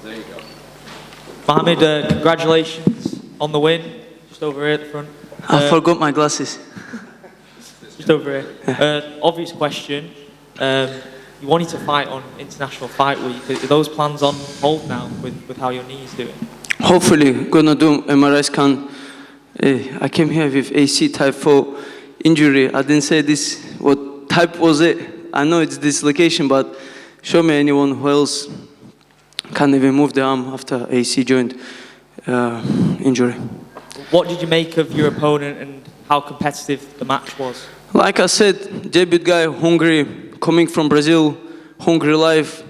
There you go. Mohamed, congratulations on the win. Just over here at the front. I forgot my glasses. Just over here. Obvious question. You wanted to fight on International Fight Week. Are those plans on hold now with how your knee is doing? Hopefully, gonna do MRI scan. I came here with AC type 4 injury. I didn't say this. What type was it? I know it's dislocation, but show me anyone who else can't even move the arm after AC joint injury. What did you make of your opponent and how competitive the match was? Like I said, debut guy, hungry, coming from Brazil, hungry life,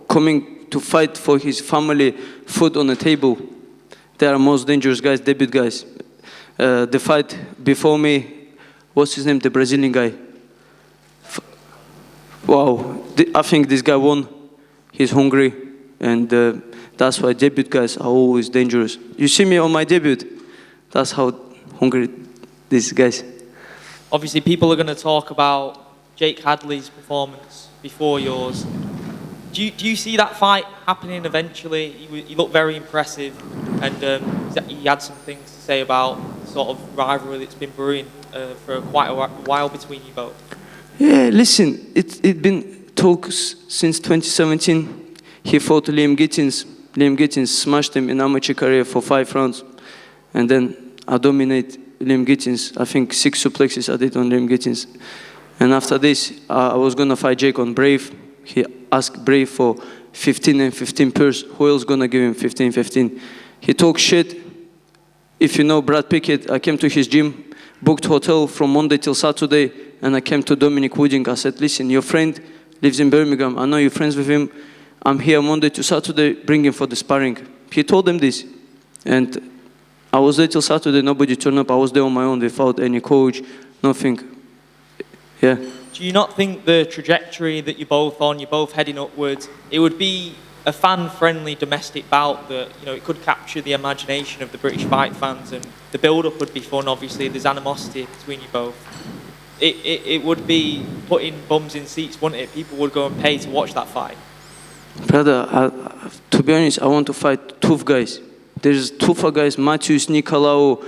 coming to fight for his family, food on the table. They are most dangerous guys, debut guys. The fight before me, what's his name, the Brazilian guy? Wow, I think this guy won. He's hungry, and that's why debut guys are always dangerous. You see me on my debut, that's how hungry these guys. Obviously, people are going to talk about Jake Hadley's performance before yours. Do you see that fight happening eventually? He looked very impressive, and he had some things to say about sort of rivalry that's been brewing for quite a while between you both. Yeah, listen, it's been talks since 2017. He fought Liam Gittins. Liam Gittins smashed him in amateur career for 5 rounds, and then I dominate Liam Gittins. I think 6 suplexes I did on Liam Gittins. And after this, I was gonna fight Jake on Brave. He asked Brave for 15 and 15 purse. Who else gonna give him 15-15? He talked shit. If you know Brad Pickett, I came to his gym, booked hotel from Monday till Saturday, and I came to Dominic Wooding. I said, listen, your friend lives in Birmingham. I know you're friends with him. I'm here Monday to Saturday, bring him for the sparring. He told him this. And I was there till Saturday, nobody turned up. I was there on my own without any coach, nothing. Yeah. Do you not think the trajectory that you're both on, you're both heading upwards, it would be a fan-friendly domestic bout that, you know, it could capture the imagination of the British fight fans, and the build-up would be fun, obviously, there's animosity between you both. It would be putting bums in seats, wouldn't it? People would go and pay to watch that fight. Brother, to be honest, I want to fight tough guys. There's tougher guys, Matthews, Nicolau,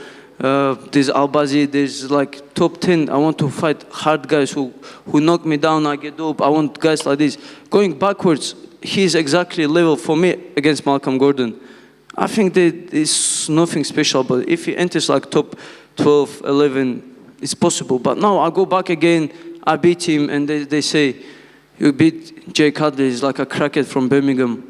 there's Albazi, there's like top 10. I want to fight hard guys who knock me down, I get up. I want guys like this. Going backwards, he's exactly level for me against Malcolm Gordon. I think that there's nothing special, but if he enters like top 12, 11, it's possible. But now I go back again, I beat him, and they say, you beat Jake Hadley, he's like a crackhead from Birmingham.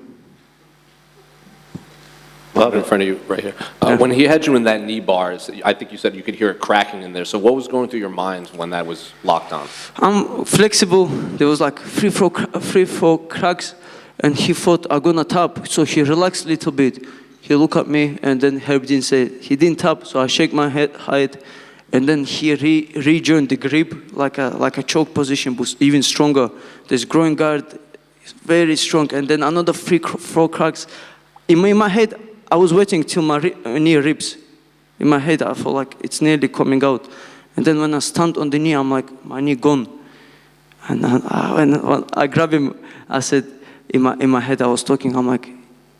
Well, in front of you, right here. When he had you in that knee bar, I think you said you could hear it cracking in there. So what was going through your mind when that was locked on? I'm flexible. There was like three, four cracks, and he thought I'm gonna tap. So he relaxed a little bit. He looked at me, and then Herb didn't say he didn't tap. So I shake my head, and then he rejoined the grip like a choke position, but even stronger. This groin guard is very strong, and then another 4 cracks. In my head, I was waiting till my knee rips. In my head, I felt like it's nearly coming out. And then when I stand on the knee, I'm like, my knee gone. And when I grab him, I said, in my head, I was talking, I'm like,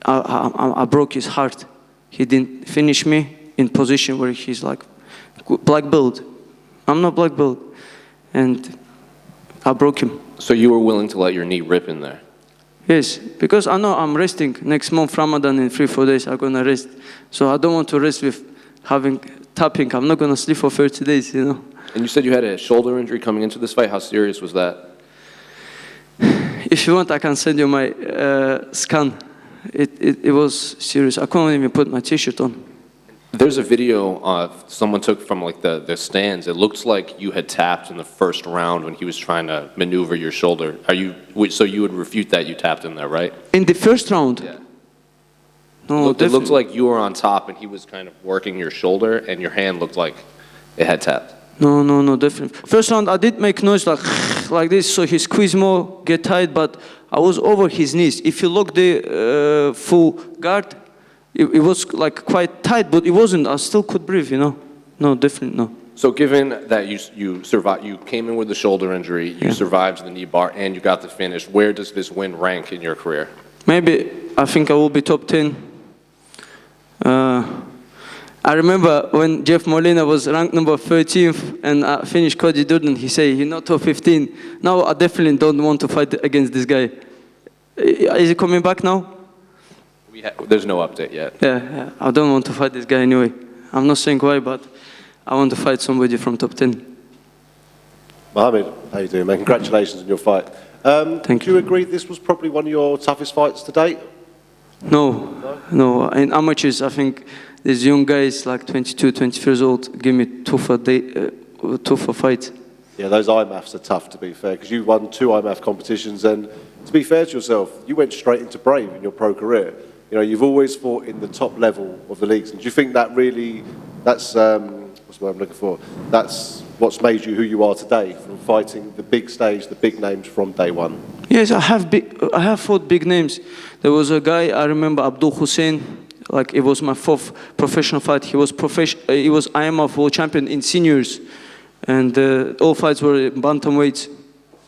I broke his heart. He didn't finish me in position where he's like, black belt. I'm not black belt. And I broke him. So you were willing to let your knee rip in there? Yes, because I know I'm resting. Next month, Ramadan, in 3-4 days, I'm going to rest. So I don't want to rest with tapping. I'm not going to sleep for 30 days, you know. And you said you had a shoulder injury coming into this fight. How serious was that? If you want, I can send you my scan. It was serious. I couldn't even put my t-shirt on. There's a video someone took from like the stands. It looks like you had tapped in the first round when he was trying to maneuver your shoulder. So you would refute that you tapped in there, right? In the first round? Yeah. No, it looked like you were on top and he was kind of working your shoulder and your hand looked like it had tapped. No, definitely. First round, I did make noise like this, so he squeezed more, get tight, but I was over his knees. If you look the full guard, it was like quite tight, but it wasn't. I still could breathe, you know. No, definitely no. So given that you survived, you came in with a shoulder injury, you survived the knee bar, and you got the finish, where does this win rank in your career? Maybe I think I will be top 10. I remember when Jeff Molina was ranked number 13th and I finished Cody Durden, he said, "You're not top 15. Now I definitely don't want to fight against this guy." Is he coming back now? There's no update yet. Yeah, I don't want to fight this guy anyway. I'm not saying why, but I want to fight somebody from top 10. Mohamed, how you doing, man? Congratulations on your fight. Thank Do you agree this was probably one of your toughest fights to date? No. In amateurs, I think these young guys, like 22, 23 years old, give me tougher fights. Yeah, those IMAFs are tough, to be fair, because you won 2 IMAF competitions, and to be fair to yourself, you went straight into Brave in your pro career. You know, you've always fought in the top level of the leagues, and do you think that really, that's, what's the word I'm looking for? That's what's made you who you are today, from fighting the big stage, the big names from day one? Yes, I have fought big names. There was a guy, I remember, Abdul Hussein, like it was my 4th professional fight. He was IMF world champion in seniors, and all fights were bantamweights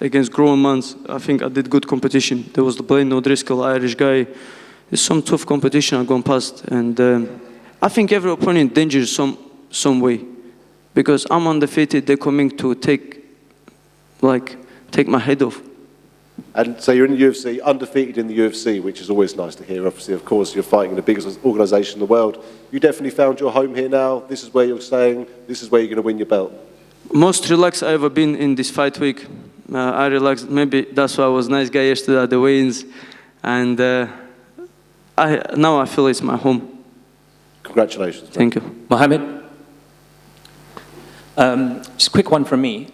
against grown men. I think I did good competition. There was the Blaine O'Driscoll, Irish guy. There's some tough competition I've gone past, and I think every opponent dangerous some way, because I'm undefeated. They're coming to take my head off. And so you're in the UFC, undefeated in the UFC, which is always nice to hear. Obviously, of course, you're fighting in the biggest organisation in the world. You definitely found your home here now. This is where you're staying. This is where you're going to win your belt. Most relaxed I ever been in this fight week. I relaxed. Maybe that's why I was nice guy yesterday at the weigh-ins, and now I feel it's my home. Congratulations. Man. Thank you. Mohamed, just a quick one from me.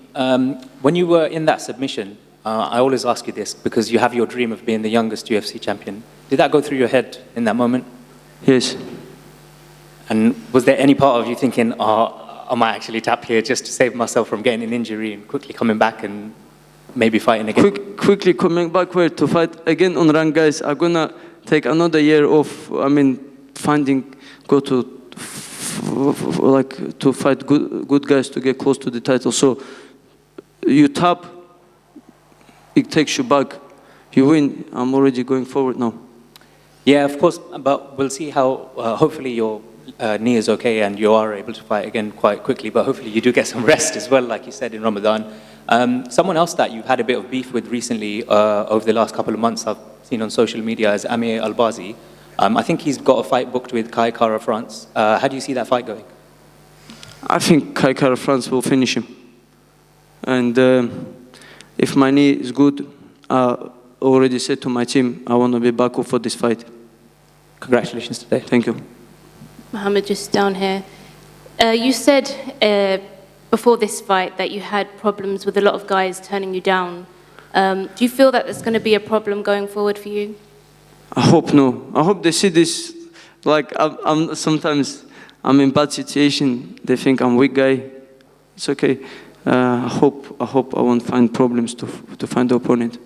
When you were in that submission, I always ask you this because you have your dream of being the youngest UFC champion. Did that go through your head in that moment? Yes. And was there any part of you thinking, I might actually tap here just to save myself from getting an injury and quickly coming back and maybe fighting again? Quickly coming back where to fight again on rank, guys. I'm gonna take another year off. I mean, go to fight good guys to get close to the title. So you tap, it takes you back. You win. I'm already going forward now. Yeah, of course, but we'll see how, hopefully your knee is okay and you are able to fight again quite quickly, but hopefully you do get some rest as well, like you said, in Ramadan. Someone else that you've had a bit of beef with recently over the last couple of months, I've seen on social media, is Amir Albazi. I think he's got a fight booked with Kai Kara France. How do you see that fight going? I think Kai Kara France will finish him. And if my knee is good, I already said to my team, I want to be back up for this fight. Congratulations today. Thank you. Mohamed, just down here. You said before this fight that you had problems with a lot of guys turning you down. Do you feel that there's going to be a problem going forward for you? I hope no. I hope they see this, like sometimes I'm in bad situation. They think I'm weak guy. It's okay. I hope I won't find problems to find the opponent.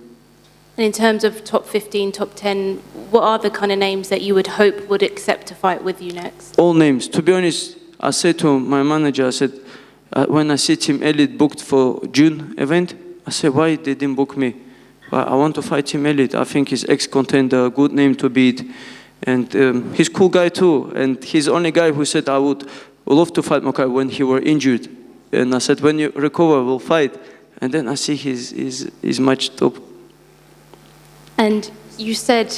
And in terms of top 15, top 10, what are the kind of names that you would hope would accept to fight with you next? All names. To be honest, I said to my manager, I said, when I see Tim Elliott booked for June event, I said, why they didn't book me? Well, I want to fight Tim Elliott. I think he's ex-contender, good name to beat. And he's a cool guy too. And he's the only guy who said, I would love to fight Mokaev when he were injured. And I said, when you recover, we'll fight. And then I see he's much top. And you said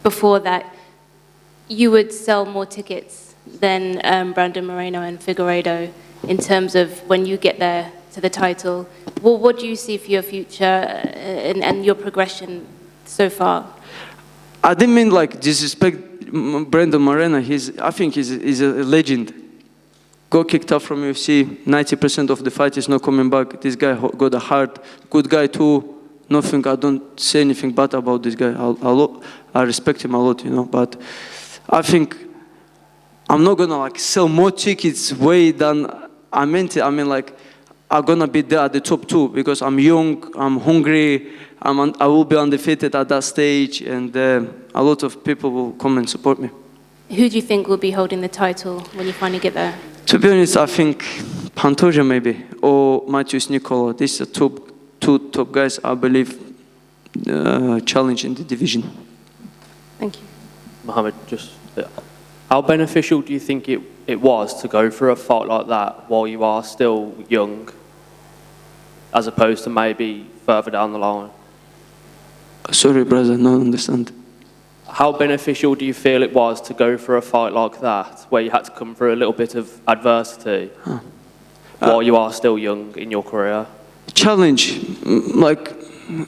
before that you would sell more tickets than Brandon Moreno and Figueiredo in terms of when you get there to the title. Well, what do you see for your future and your progression so far? I didn't mean like disrespect Brandon Moreno. I think he's a legend. Got kicked out from UFC. 90% of the fight is not coming back. This guy got a heart. Good guy too. Nothing. I don't say anything bad about this guy. I respect him a lot, you know. But I think I'm not gonna like sell more tickets way than I meant it. I mean, like I'm gonna be there at the top 2 because I'm young. I'm hungry. I will be undefeated at that stage, and a lot of people will come and support me. Who do you think will be holding the title when you finally get there? To be honest, I think Pantoja maybe, or Matheus Nicola. These are two top guys, I believe, challenge in the division. Thank you. Mohammed, just how beneficial do you think it was to go through a fight like that while you are still young, as opposed to maybe further down the line? Sorry, brother, no understand. How beneficial do you feel it was to go through a fight like that, where you had to come through a little bit of adversity while you are still young in your career? Challenge, like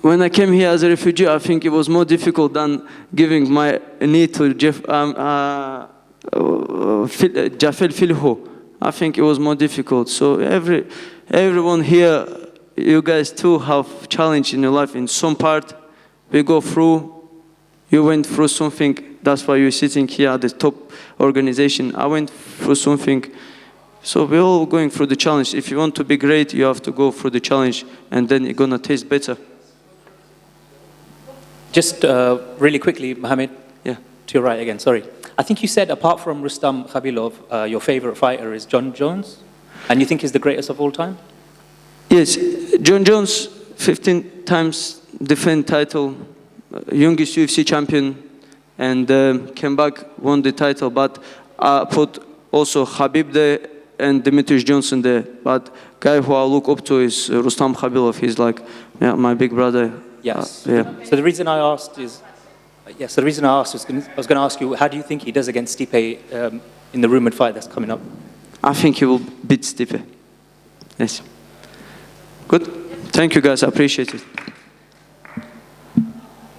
when I came here as a refugee, I think it was more difficult than giving my knee to Jafel Filho. I think it was more difficult. So everyone here, you guys too have challenge in your life. In some part, we go through. You went through something. That's why you're sitting here at the top organization. I went through something. So we're all going through the challenge. If you want to be great, you have to go through the challenge, and then it's gonna taste better. Just really quickly, Mohammed, Yeah. to your right again, sorry. I think you said apart from Rustam Khabilov, your favorite fighter is John Jones, and you think he's the greatest of all time? Yes, John Jones, 15 times defend title, youngest UFC champion, and came back, won the title. But I put also Khabib there and Demetrius Johnson there. But guy who I look up to is Rustam Khabilov. He's like, yeah, my big brother. Yes. Yeah. So the reason I asked is, yes, the reason I asked was I was going to ask you, how do you think he does against Stipe in the rumored fight that's coming up? I think he will beat Stipe. Yes. Good. Thank you, guys. I appreciate it.